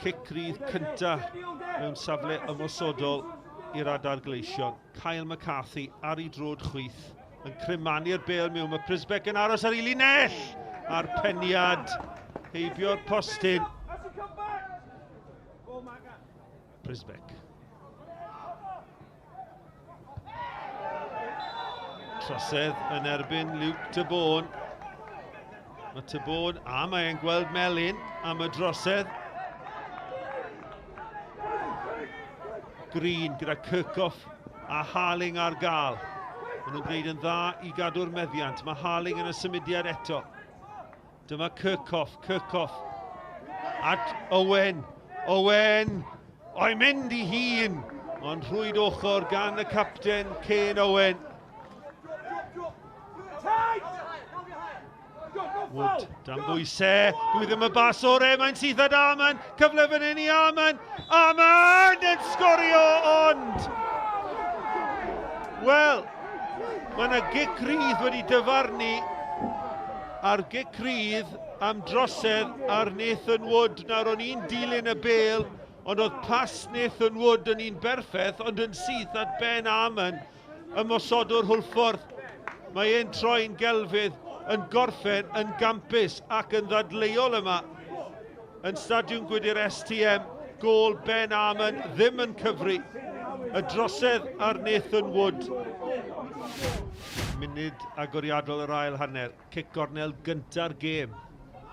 cic rydd cynta mewn safle ymosodol i'r adar gleision. Kyle McCarthy ar ei drod chwith yn crymanu'r bêl mewn. Mae Prisbeck yn aros ar ei linell a'r peniad heibio'r postyn. Prisbeck. Trosedd yn erbyn Luke Tebon. Mae Tebon a mae'n gweld melyn am y drosedd. Green gyda Kirchhoff a Harling ar gael. Maen nhw'n gwneud yn dda i gadw'r meddiant. Mae Harling yn y symudiad eto. Dyma Kirchhoff. At Owen. O'i mynd i hun. Ond rhwyd ochr gan y capten Kane Owen. Wood, dan bwysau, dwi ddim y bas orau, mae'n syth ad Arman, cyfle fan hyn i Arman yn sgorio ond! Wel, mae yna gic rydd wedi dyfarnu ar gic rydd am drosedd ar Nathan Wood. Nawr o'n i'n dilyn y bêl, ond oedd pas Nathan Wood yn un berffaith, ond yn syth at Ben Arman, ymosodwr Hwlffordd. Mae e'n troi'n gelfydd, yn gorffen yn gampus ac yn ddadleuol yma yn Stadiwm Gwydr STM. Gôl Ben Arman ddim yn cyfri. Y drosedd ar Nathan Wood. Munud agoriadol yr ail hanner. Cic gornel gynta'r gêm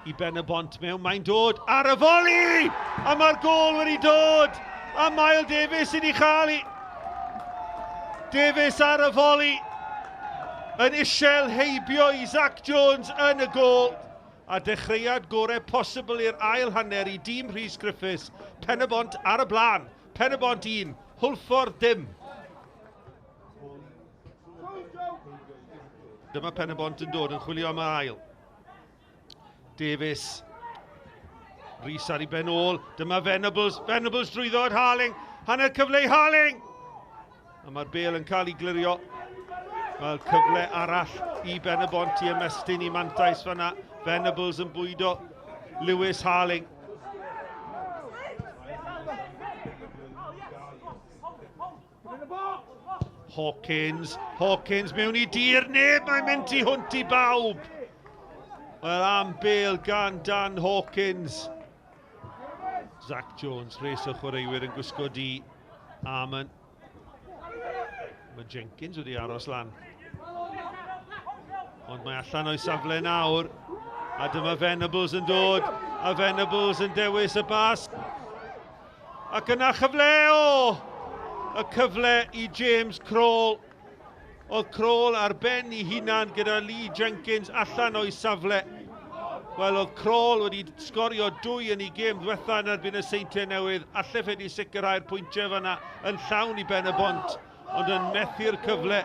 i Pen-y-bont mewn. Mae'n dod ar y foli! A mae'r gôl wedi dod! A Miles Davies wedi chael i. Davies ar y foli. Yn isel heibio i Zach Jones yn y gôl. A dechreuad gorau posibl i'r ail hanner i dîm Rhys Griffiths. Pen-y-bont ar y blaen. Pen-y-bont 1, Hwlffordd dim. Dyma Pen-y-bont yn dod yn chwilio am y ail. Davies. Rhys ar ei ben ôl. Dyma Venables. Venables drwyddo at Harling. Hanner cyfle i Harling. A mae'r bêl yn cael ei glirio. Wel, cyfle arall i Pen-y-bont i ymestyn i mantais fanna. Venables yn bwydo Lewis Harling. Hawkins mewn i dir, neb mae'n mynd i hwnt i bawb. Wel, am bêl gan Dan Hawkins. Zach Jones, res o chwaraewyr yn gwisgo di Arman. Mae Jenkins wedi aros lan. Ond mae allan o'i safle nawr. A dyma Venables yn dod. A Venables yn dewis y bas. Ac yna chyfle y cyfle i James Crawl. Oedd Crawl ar ben i hunan gyda Lee Jenkins allan o'i safle. Wel, oedd Crawl wedi sgorio 2 yn ei gêm ddiwetha yn erbyn y Seintiau Newydd. Allai wedi sicrhau'r pwyntiau fanna yn llawn i Pen-y-bont. Ond yn methu'r cyfle.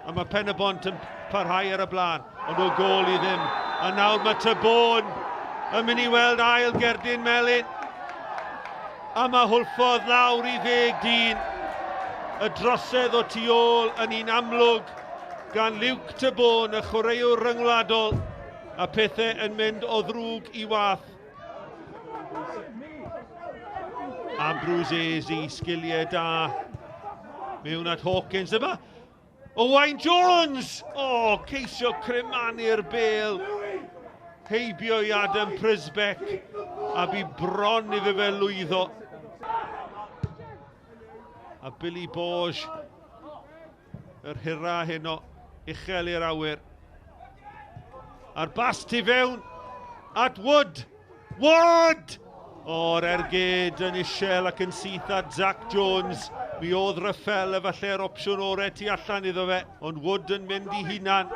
A mae Pen-y-bont yn parhau ar y blaen. Ond o gôl i ddim. A nawr mae Tebon yn mynd i weld ail gerdyn melyn. A mae Hwlffordd lawr i 10-10. Y drosedd o tu ôl yn un amlwg gan Luke Tebon, y chwaraewr ryngwladol. A pethau yn mynd o ddrwg i wath. Ambrose Ezi, sgiliau da. Mewn at Hawkins yma. Owain Jones! Ceisio crymanu'r bêl. Heibio i Adam Prisbeck. A bu bron iddo fe lwyddo. A Billy Borge. Yr hira heno. Uchel i'r awyr. A'r bas tu fewn. At Wood. Wood! O'r ergyd yn isel ac yn syth at Zach Jones. Mi oedd Raffel efallai'r opsiwn orau tu allan iddo fe, ond Wood yn mynd i hunan.